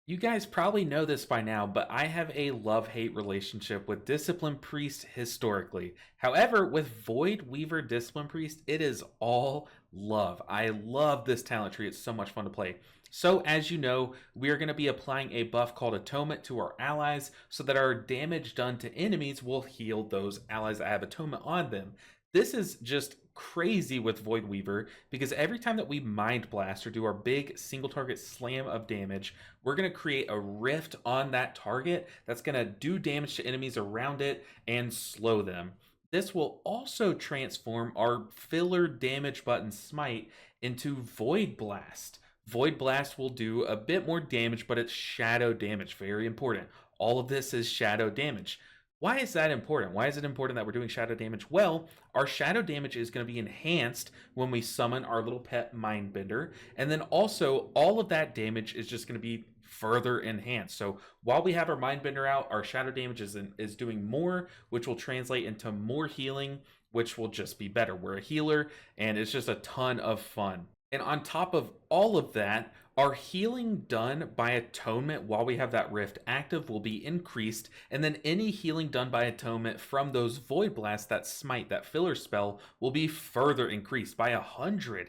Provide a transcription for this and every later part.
You guys probably know this by now, but I have a love-hate relationship with Discipline Priest historically. However, with Voidweaver Discipline Priest, it is all love. I love this talent tree. It's so much fun to play. So, as you know, we are going to be applying a buff called Atonement to our allies so that our damage done to enemies will heal those allies that have Atonement on them. This is just crazy with Voidweaver because every time that we Mind Blast or do our big single target slam of damage, we're going to create a rift on that target that's going to do damage to enemies around it and slow them. This will also transform our filler damage button Smite into Void Blast. Void Blast will do a bit more damage, but it's shadow damage. Very important. All of this is shadow damage. Why is that important? Why is it important that we're doing shadow damage? Well, our shadow damage is going to be enhanced when we summon our little pet Mindbender. And then also, all of that damage is just going to be further enhanced. So while we have our Mindbender out, our shadow damage is doing more, which will translate into more healing, which will just be better. We're a healer, and it's just a ton of fun. And on top of all of that, our healing done by Atonement while we have that Rift active will be increased, and then any healing done by Atonement from those Void Blasts, that Smite, that filler spell, will be further increased by 100%.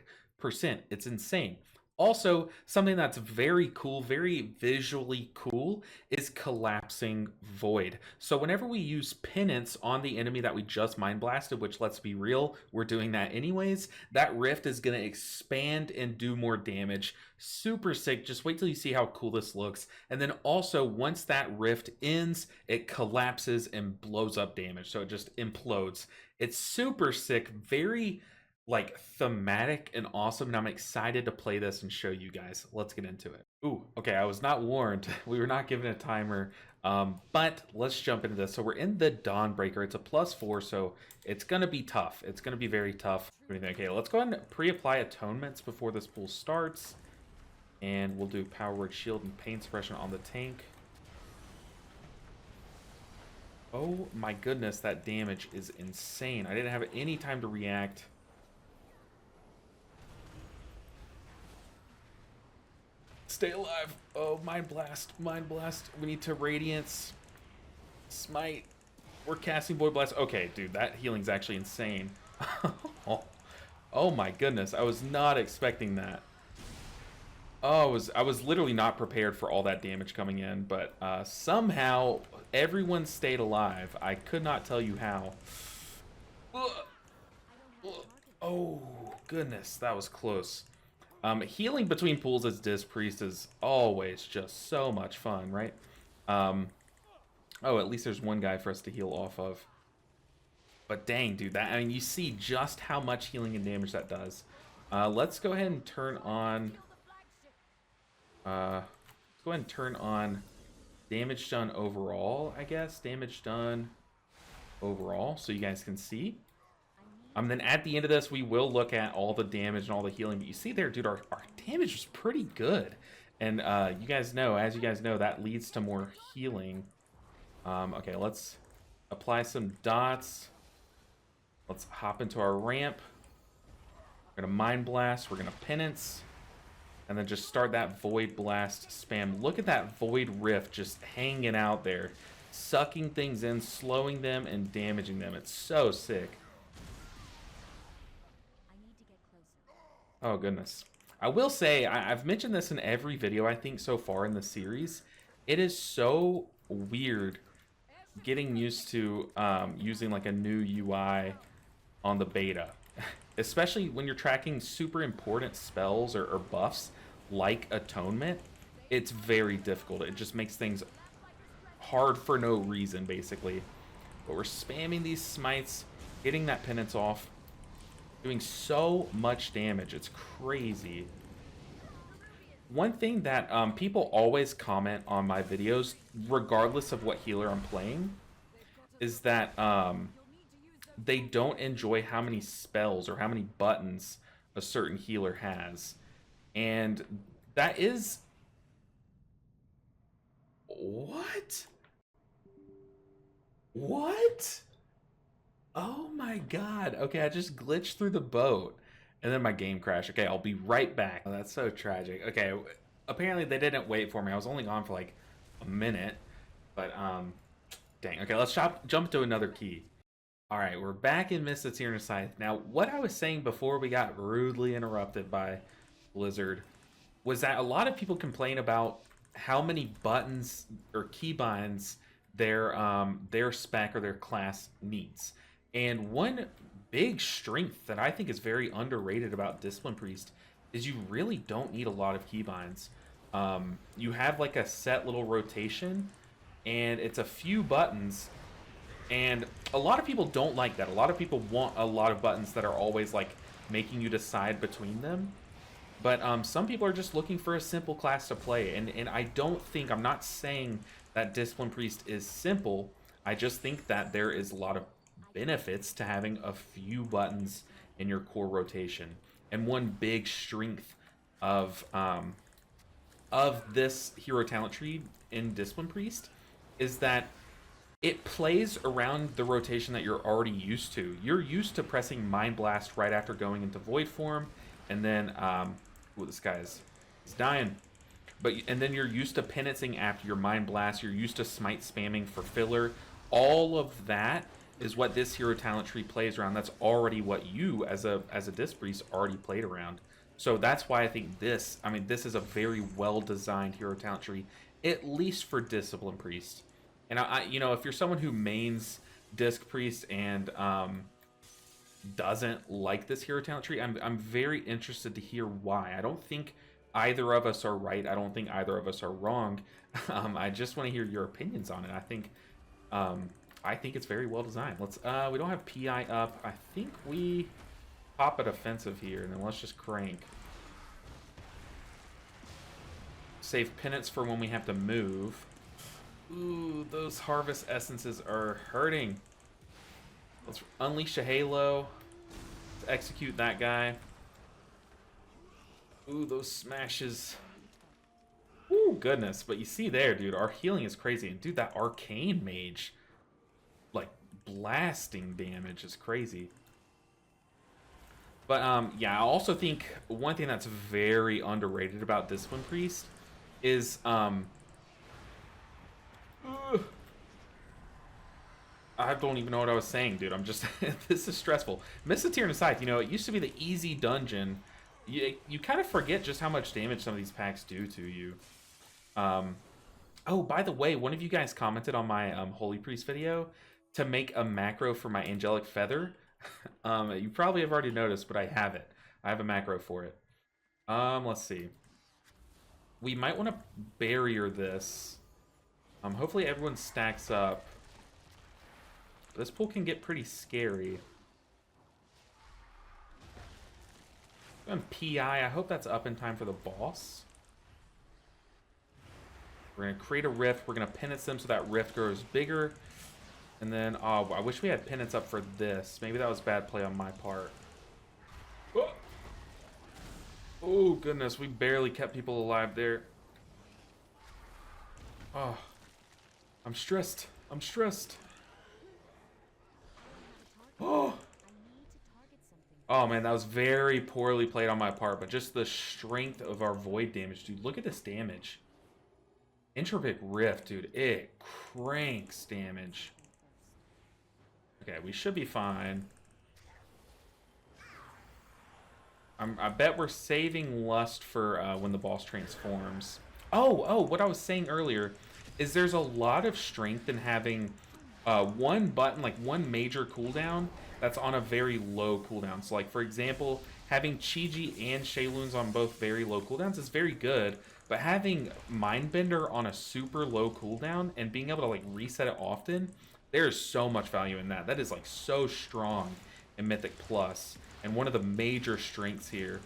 It's insane. Also, something that's very cool, very visually cool, is collapsing Void. So whenever we use Penance on the enemy that we just Mind Blasted, which let's be real, we're doing that anyways, that Rift is going to expand and do more damage. Super sick. Just wait till you see how cool this looks. And then also, once that Rift ends, it collapses and blows up damage. So it just implodes. It's super sick. Very like thematic and awesome, and I'm excited to play this and show you guys. Let's get into it. Ooh, okay, I was not warned. We were not given a timer, but let's jump into this. So we're in the Dawnbreaker. It's a +4, so it's gonna be tough. It's gonna be very tough. Okay, let's go ahead and pre-apply atonements before this pool starts, and we'll do power word shield and pain suppression on the tank. Oh my goodness, that damage is insane. I didn't have any time to react. Stay alive. Oh, Mind Blast. Mind Blast. We need to Radiance. Smite. We're casting Void Blast. Okay, dude, that healing's actually insane. Oh my goodness. I was not expecting that. Oh, I was literally not prepared for all that damage coming in, but somehow everyone stayed alive. I could not tell you how. Oh, goodness. That was close. Healing between pools as Disc Priest is always just so much fun, right? Oh, at least there's one guy for us to heal off of. But dang, dude, that, I mean, you see just how much healing and damage that does. Let's go ahead and turn on... let's go ahead and turn on damage done overall, I guess. Damage done overall, so you guys can see. Then at the end of this, we will look at all the damage and all the healing. But you see there, dude, our damage is pretty good. And you guys know, as you guys know, that leads to more healing. Okay, let's apply some dots. Let's hop into our ramp. We're going to Mind Blast. We're going to Penance. And then just start that Void Blast spam. Look at that Void Rift just hanging out there. Sucking things in, slowing them, and damaging them. It's so sick. Oh, goodness. I will say, I've mentioned this in every video, I think, so far in the series. It is so weird getting used to using, like, a new UI on the beta. Especially when you're tracking super important spells or buffs, like Atonement. It's very difficult. It just makes things hard for no reason, basically. But we're spamming these smites, getting that penance off. Doing so much damage. It's crazy. One thing that people always comment on my videos, regardless of what healer I'm playing, is that they don't enjoy how many spells or how many buttons a certain healer has. And that is... What? What? Oh my god. Okay, I just glitched through the boat. And then my game crashed. Okay, I'll be right back. Oh, that's so tragic. Okay, apparently they didn't wait for me. I was only gone for like a minute, but dang. Okay, let's jump to another key. All right, we're back in Mists of Tirna Scythe. Now, what I was saying before we got rudely interrupted by Blizzard was that a lot of people complain about how many buttons or keybinds their spec or their class needs. And one big strength that I think is very underrated about Discipline Priest is you really don't need a lot of keybinds. You have like a set little rotation, and it's a few buttons. And a lot of people don't like that. A lot of people want a lot of buttons that are always like making you decide between them. But some people are just looking for a simple class to play. And I don't think, I'm not saying that Discipline Priest is simple. I just think that there is a lot of benefits to having a few buttons in your core rotation. And one big strength of this hero talent tree in Discipline Priest is that it plays around the rotation that you're already used to. You're used to pressing Mind Blast right after going into Void form, and then, ooh, this guy's he's dying. And then you're used to penancing after your Mind Blast. You're used to smite spamming for filler. All of that is what this hero talent tree plays around. That's already what you, as a Disc Priest, already played around. So that's why I think this is a very well-designed hero talent tree, at least for Discipline Priest. And you know, if you're someone who mains Disc Priest and doesn't like this hero talent tree, I'm very interested to hear why. I don't think either of us are right. I don't think either of us are wrong. I just want to hear your opinions on it. I think it's very well designed. Let's we don't have PI up. I think we pop a defensive here, and then let's just crank. Save penance for when we have to move. Ooh, those harvest essences are hurting. Let's unleash a halo to execute that guy. Ooh, those smashes. Ooh, goodness. But you see there, dude, our healing is crazy. And dude, that arcane mage, like, blasting damage is crazy. But yeah, I also think one thing that's very underrated about Discipline Priest is I don't even know what I was saying, dude. I'm just this is stressful. Mists of Tirna Scythe, you know, it used to be the easy dungeon. You kind of forget just how much damage some of these packs do to you. Oh, by the way, one of you guys commented on my Holy Priest video to make a macro for my Angelic Feather. You probably have already noticed, but I have it. I have a macro for it. Let's see. We might want to barrier this. Hopefully everyone stacks up. This pool can get pretty scary. And PI, I hope that's up in time for the boss. We're going to create a rift. We're going to penance them so that rift grows bigger. And then, oh, I wish we had penance up for this. Maybe that was bad play on my part. Oh, goodness. We barely kept people alive there. Oh, I'm stressed. I'm stressed. Oh. Oh, man, that was very poorly played on my part. But just the strength of our void damage. Dude, look at this damage. Entropic Rift, dude. It cranks damage. Okay, we should be fine. I bet we're saving Lust for when the boss transforms. Oh, what I was saying earlier is there's a lot of strength in having one button, like one major cooldown that's on a very low cooldown. So like, for example, having Chi-Ji and Shayloons on both very low cooldowns is very good, but having Mindbender on a super low cooldown and being able to like reset it often, there's so much value in that. That is like so strong in Mythic Plus, and one of the major strengths here.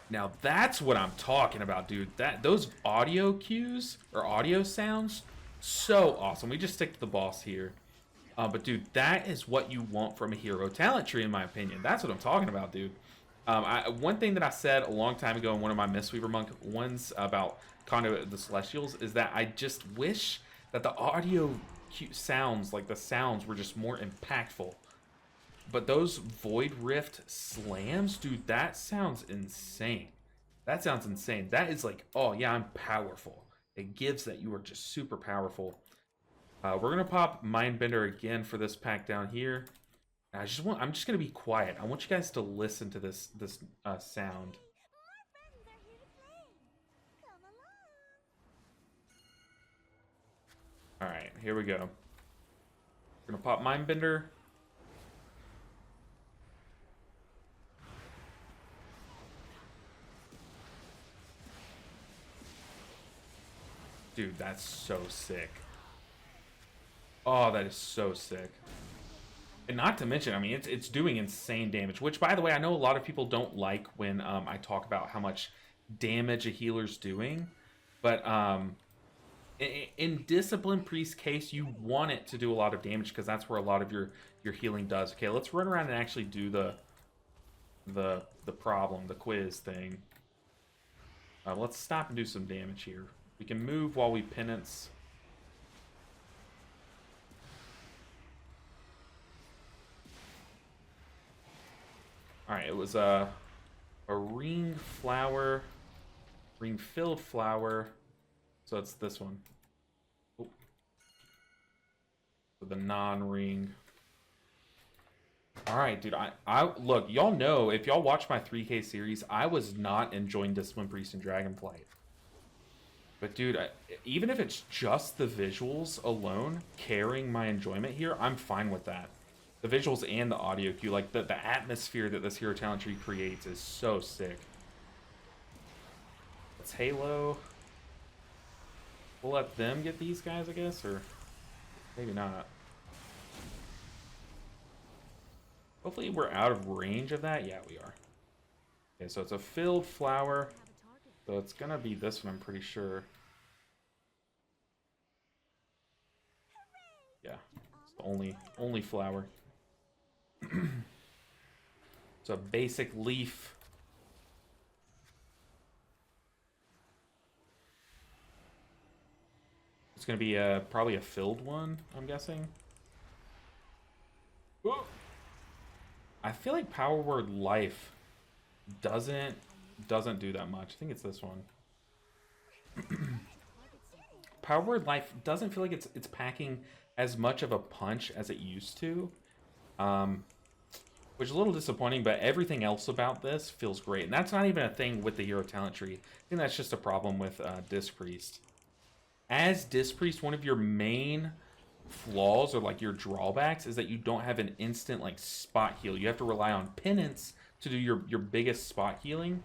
Now that's what I'm talking about, dude. Those audio cues or audio sounds, so awesome. We just stick to the boss here. But dude, that is what you want from a hero talent tree, in my opinion. That's what I'm talking about, dude. One thing that I said a long time ago in one of my Mistweaver Monk ones about Conduit of the Celestials is that I just wish that the audio sounds, like the sounds, were just more impactful. But those Void Rift slams, dude, that sounds insane. That sounds insane. That is like, oh yeah, I'm powerful. It gives that you are just super powerful. We're gonna pop Mindbender again for this pack down here. I'm just gonna be quiet. I want you guys to listen to this sound. All right, here we go. We're gonna pop Mindbender. Dude, that's so sick. Oh, that is so sick. And not to mention, I mean, it's doing insane damage. Which, by the way, I know a lot of people don't like when I talk about how much damage a healer's doing. But in Discipline Priest case, you want it to do a lot of damage because that's where a lot of your healing does. Okay, let's run around and actually do the quiz thing. Let's stop and do some damage here. We can move while we penance. Alright, it was a ring flower, ring-filled flower. So it's this one. Oh. So the non-ring. Alright, dude, I look, y'all know, if y'all watch my 3K series, I was not enjoying Discipline Priest and Dragonflight. But dude, even if it's just the visuals alone carrying my enjoyment here, I'm fine with that. The visuals and the audio cue, like the atmosphere that this hero talent tree creates is so sick. Let's Halo. We'll let them get these guys, I guess, or maybe not. Hopefully we're out of range of that. Yeah, we are. Okay, so it's a filled flower. So it's gonna be this one, I'm pretty sure. Yeah, it's the only flower. It's a basic leaf. It's gonna be probably a filled one, I'm guessing. Whoa. I feel like Power Word Life doesn't do that much. I think it's this one. Power Word Life doesn't feel like it's packing as much of a punch as it used to. Which is a little disappointing, but everything else about this feels great. And that's not even a thing with the hero talent tree. I think that's just a problem with Disc Priest. As Disc Priest, one of your main flaws or like your drawbacks is that you don't have an instant like spot heal. You have to rely on penance to do your biggest spot healing,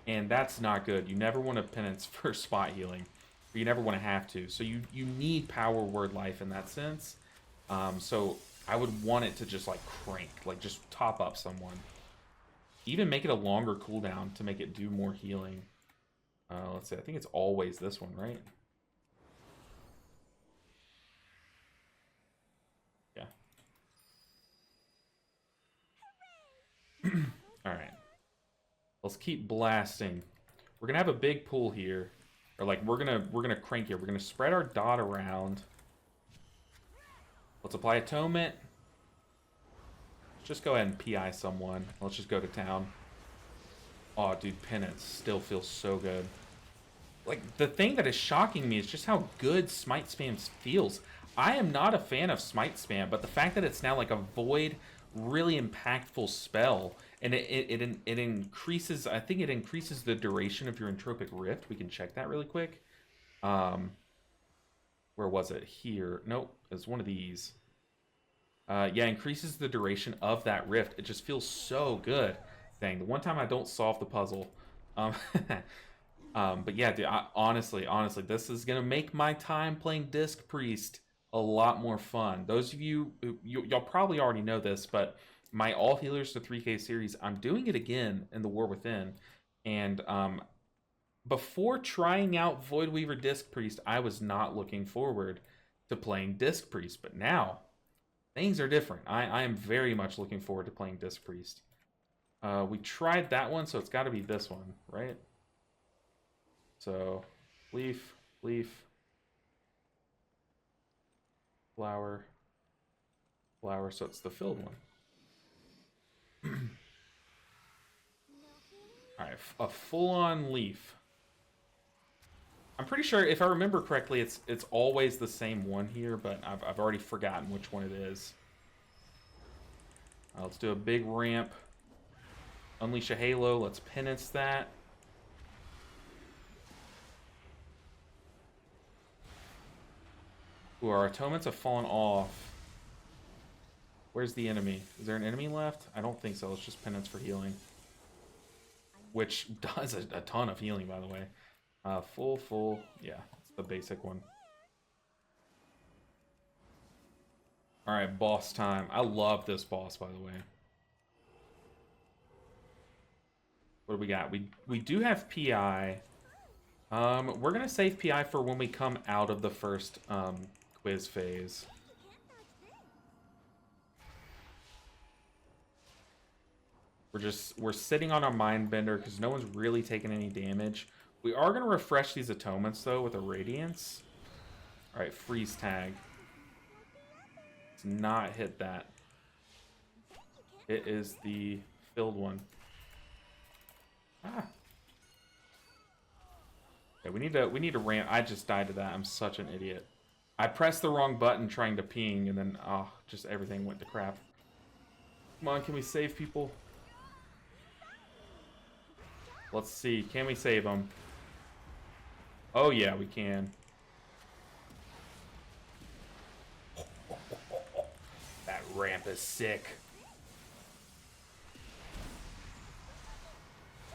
and that's not good. You never want to penance for spot healing, or you never want to have to. So you need Power Word Life in that sense. So I would want it to just like crank, like just top up someone. Even make it a longer cooldown to make it do more healing. Let's see, I think it's always this one, right? Yeah. Alright. Let's keep blasting. We're gonna have a big pool here. Or like we're gonna crank here. We're gonna spread our dot around. Let's apply Atonement. Let's just go ahead and PI someone. Let's just go to town. Oh, dude, Penance still feels so good. Like, the thing that is shocking me is just how good Smite Spam feels. I am not a fan of Smite Spam, but the fact that it's now like a void, really impactful spell, and it increases, I think it increases the duration of your Entropic Rift. We can check that really quick. Where was it? Here. Nope, it's one of these. Yeah, increases the duration of that rift. It just feels so good. Dang, the one time I don't solve the puzzle. But yeah, dude, honestly, this is gonna make my time playing Disc Priest a lot more fun. Those of you, y'all probably already know this, but my All Healers to 3K series, I'm doing it again in the War Within. And before trying out Voidweaver Disc Priest, I was not looking forward to playing Disc Priest, but now things are different. I am very much looking forward to playing Disc Priest. We tried that one, so it's got to be this one, right? So, leaf, flower, so it's the filled one. Alright, a full-on leaf. I'm pretty sure, if I remember correctly, it's always the same one here, but I've already forgotten which one it is. Let's do a big ramp. Unleash a halo. Let's penance that. Ooh, our atonements have fallen off. Where's the enemy? Is there an enemy left? I don't think so. Let's just penance for healing. Which does a ton of healing, by the way. Full. Yeah, it's the basic one. Alright, boss time. I love this boss, by the way. What do we got? We do have PI. We're going to save PI for when we come out of the first quiz phase. We're sitting on our Mindbender because no one's really taking any damage. We are going to refresh these atonements, though, with a Radiance. Alright, freeze tag. Let's not hit that. It is the filled one. Ah. Okay, we need to ramp. I just died to that. I'm such an idiot. I pressed the wrong button trying to ping, and then just everything went to crap. Come on, can we save people? Let's see. Can we save them? Oh yeah, we can. That ramp is sick.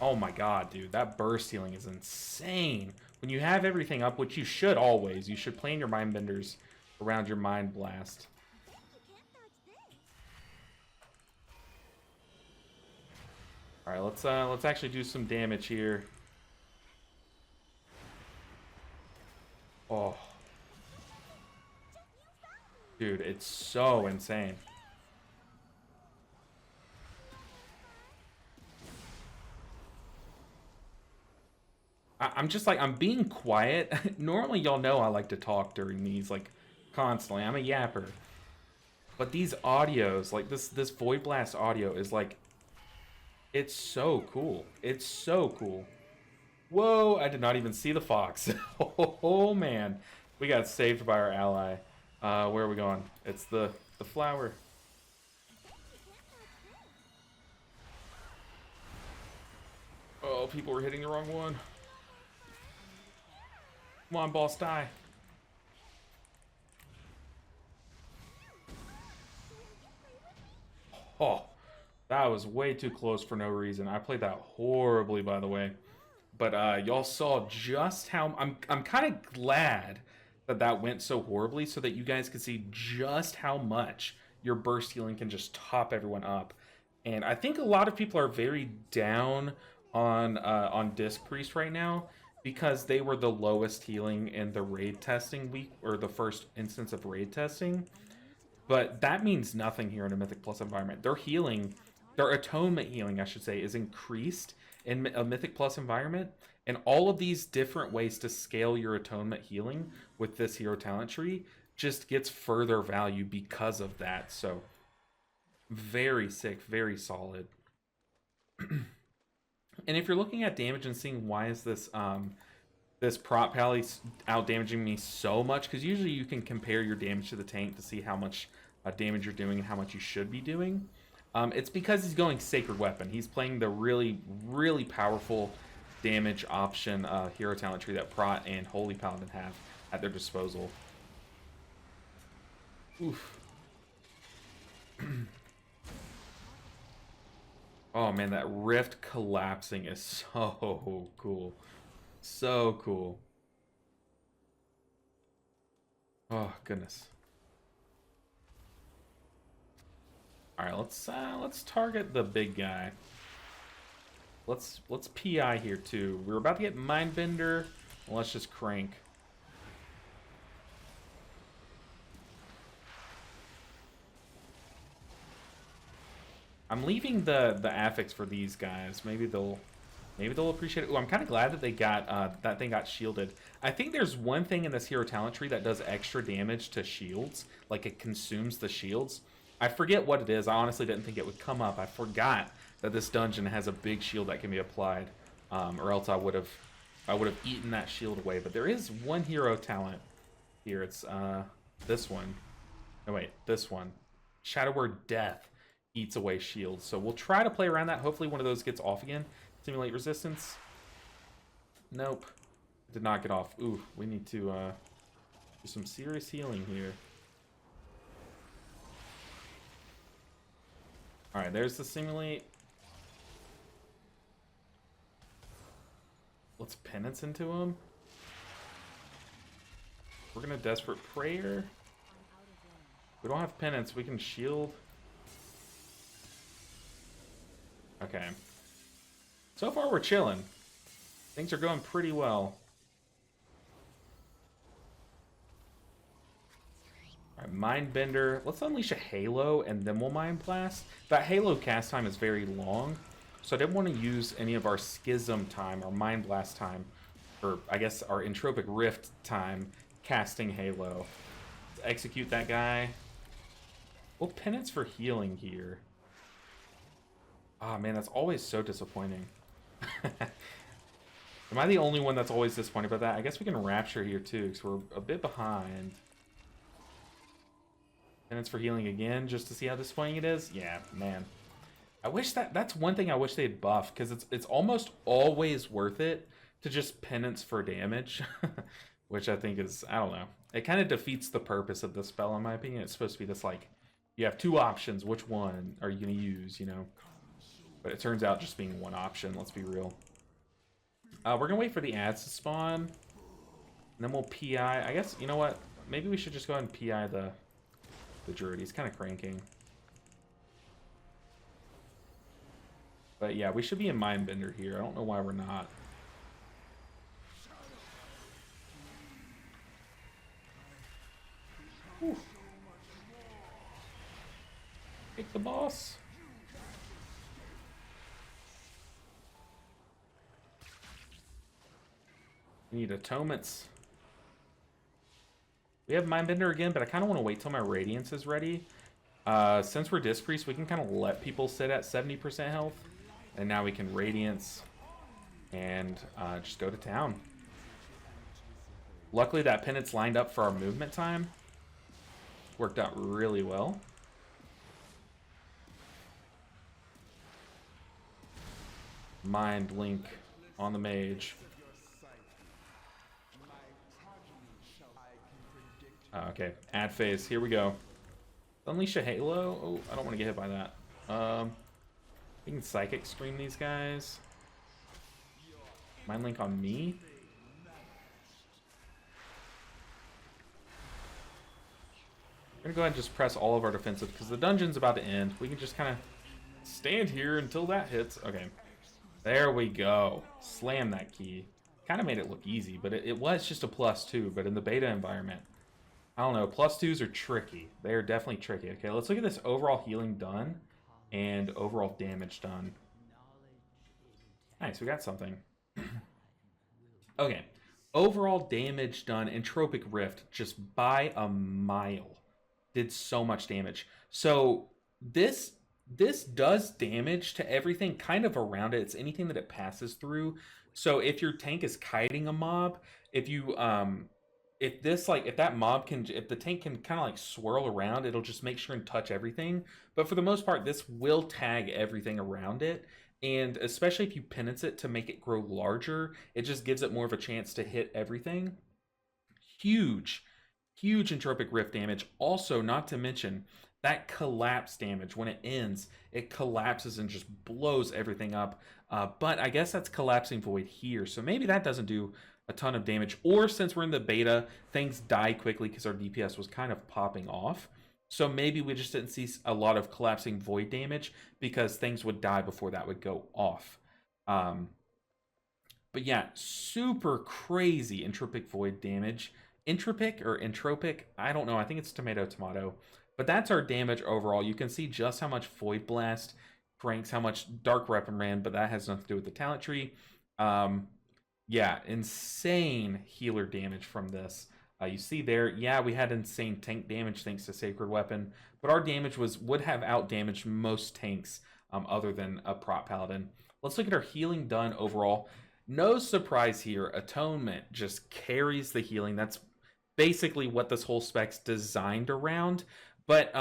Oh my god, dude. That burst healing is insane. When you have everything up, which you should always, you should plan your mind benders around your mind blast. Alright, let's actually do some damage here. Oh. Dude, it's so insane. I'm just like, I'm being quiet. Normally, y'all know I like to talk during these, like, constantly. I'm a yapper. But these audios, like, this Void Blast audio is, like, it's so cool. It's so cool. Whoa, I did not even see the fox. Oh, man. We got saved by our ally. Where are we going? It's the flower. Oh, people were hitting the wrong one. Come on, boss, die. Oh, that was way too close for no reason. I played that horribly, by the way. But y'all saw just how... I'm kind of glad that that went so horribly so that you guys could see just how much your burst healing can just top everyone up. And I think a lot of people are very down on Disc Priest right now because they were the lowest healing in the raid testing week, or the first instance of raid testing. But that means nothing here in a Mythic Plus environment. Their healing, their atonement healing, I should say, is increased in a Mythic Plus environment. And all of these different ways to scale your atonement healing with this hero talent tree just gets further value because of that. So, very sick, very solid. And if you're looking at damage and seeing why is this this prop pally out damaging me so much, because usually you can compare your damage to the tank to see how much damage you're doing and how much you should be doing. It's because he's going Sacred Weapon. He's playing the really, really powerful damage option hero talent tree that Prot and Holy Paladin have at their disposal. Oof. Oh man, that rift collapsing is so cool. So cool. Oh goodness. All right, let's target the big guy. Let's PI here too. We're about to get Mindbender. Let's just crank. I'm leaving the affix for these guys. Maybe they'll appreciate it. Ooh, I'm kind of glad that they got that thing got shielded. I think there's one thing in this hero talent tree that does extra damage to shields, like it consumes the shields. I forget what it is. I honestly didn't think it would come up. I forgot that this dungeon has a big shield that can be applied, or else I would have eaten that shield away. But there is one hero talent here. It's this one. No, wait, this one. Shadow Word Death eats away shields. So we'll try to play around that. Hopefully one of those gets off again. Simulate resistance. Nope. Did not get off. Ooh, we need to do some serious healing here. Alright, there's the simulate. Let's penance into him. We're gonna desperate prayer. We don't have penance, we can shield. Okay. So far we're chilling. Things are going pretty well. Alright, Mindbender. Let's unleash a Halo and then we'll Mind Blast. That Halo cast time is very long, so I didn't want to use any of our Schism time, our Mind Blast time, or I guess our Entropic Rift time casting Halo. Let's execute that guy. We'll penance for healing here. Ah, man, that's always so disappointing. Am I the only one that's always disappointed about that? I guess we can Rapture here too, because we're a bit behind. Penance for healing again, just to see how disappointing it is? Yeah, man. I wish that's one thing I wish they'd buff, because it's almost always worth it to just penance for damage. Which I think is, I don't know. It kind of defeats the purpose of the spell, in my opinion. It's supposed to be this, like, you have two options. Which one are you going to use, you know? But it turns out just being one option, let's be real. We're going to wait for the ads to spawn. And then we'll PI. I guess, you know what? Maybe we should just go ahead and PI the Druid. He's kind of cranking. But yeah, we should be in Mindbender here. I don't know why we're not. Whew. Take the boss. We need atonements. We have Mindbender again, but I kind of want to wait till my Radiance is ready. Since we're Disc Priest, we can kind of let people sit at 70% health. And now we can Radiance and just go to town. Luckily, that penance lined up for our movement time. Worked out really well. Mind Link on the mage. Okay, ad phase. Here we go. Unleash a Halo. Oh, I don't want to get hit by that. We can Psychic Scream these guys. Mind Link on me. We're gonna go ahead and just press all of our defensive because the dungeon's about to end. We can just kind of stand here until that hits. Okay, there we go. Slam that key. Kind of made it look easy, but it was just a +2. But in the beta environment, I don't know. +2s are tricky. They are definitely tricky. Okay, let's look at this overall healing done and overall damage done. Nice, we got something. Okay, overall damage done. Entropic Rift just by a mile did so much damage. So this does damage to everything kind of around it. It's anything that it passes through. So if your tank is kiting a mob, if you if the tank can kind of like swirl around, it'll just make sure and touch everything. But for the most part, this will tag everything around it. And especially if you penance it to make it grow larger, it just gives it more of a chance to hit everything. Huge entropic rift damage. Also, not to mention that collapse damage. When it ends, it collapses and just blows everything up. But I guess that's collapsing void here. So maybe that doesn't do a ton of damage, or since we're in the beta, things die quickly because our DPS was kind of popping off. So maybe we just didn't see a lot of collapsing void damage because things would die before that would go off. But yeah, super crazy entropic void damage. Entropic or entropic, I don't know. I think it's tomato. But that's our damage overall. You can see just how much Void Blast cranks, how much Dark Reprimand, but that has nothing to do with the talent tree. Yeah, insane healer damage from this. You see there, yeah, we had insane tank damage thanks to Sacred Weapon, but our damage would have outdamaged most tanks other than a prop paladin. Let's look at our healing done overall. No surprise here, Atonement just carries the healing. That's basically what this whole spec's designed around. But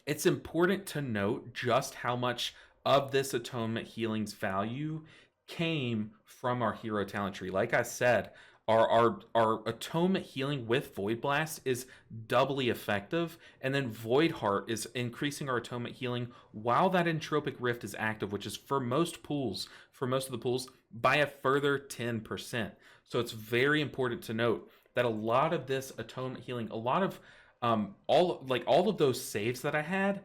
it's important to note just how much of this Atonement healing's value came from our hero talent tree. Like I said, our Atonement healing with Void Blast is doubly effective, and then Void Heart is increasing our Atonement healing while that Entropic Rift is active, which is for most of the pools, by a further 10%. So it's very important to note that a lot of this Atonement healing, a lot of all of those saves that I had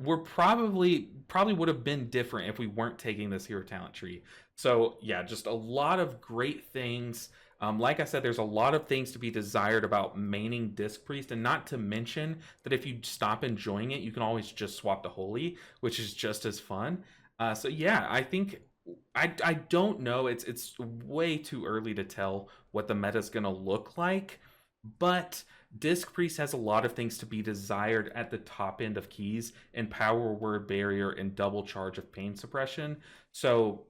were probably would have been different if we weren't taking this hero talent tree. So yeah, just a lot of great things. Like I said, there's a lot of things to be desired about maining Disc Priest, and not to mention that if you stop enjoying it, you can always just swap to Holy, which is just as fun. So yeah, I think I don't know. It's way too early to tell what the meta is gonna look like, but Disc Priest has a lot of things to be desired at the top end of keys, and Power Word Barrier and Double Charge of Pain Suppression. So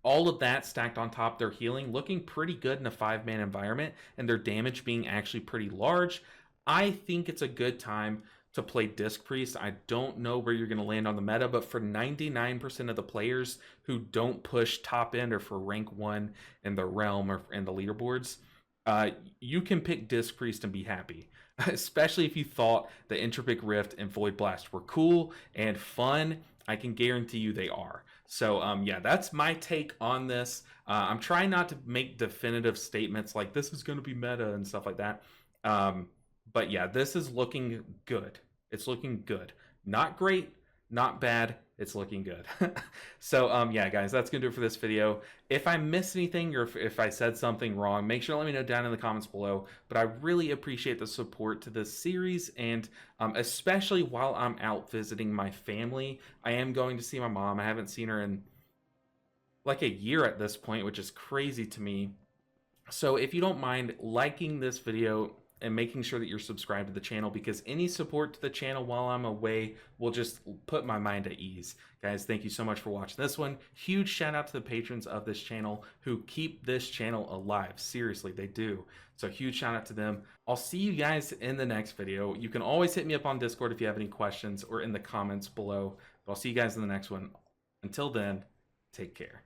all of that stacked on top, their healing looking pretty good in a 5-man environment, and their damage being actually pretty large. I think it's a good time to play Disc Priest. I don't know where you're going to land on the meta, but for 99% of the players who don't push top end or for rank 1 in the realm or in the leaderboards, you can pick Disc Priest and be happy. Especially if you thought the Entropic Rift and Void Blast were cool and fun. I can guarantee you they are. So yeah, that's my take on this. I'm trying not to make definitive statements like this is going to be meta and stuff like that. But yeah, this is looking good. It's looking good. Not great, not bad. It's looking good. So yeah, guys, that's gonna do it for this video. If I missed anything or if I said something wrong, make sure to let me know down in the comments below. But I really appreciate the support to this series, and especially while I'm out visiting my family. I am going to see my mom. I haven't seen her in like a year at this point, which is crazy to me. So if you don't mind liking this video and making sure that you're subscribed to the channel, because any support to the channel while I'm away will just put my mind at ease. Guys, thank you so much for watching this one. Huge shout out to the patrons of this channel who keep this channel alive. Seriously, they do. So huge shout out to them. I'll see you guys in the next video. You can always hit me up on Discord if you have any questions, or in the comments below. But I'll see you guys in the next one. Until then, take care.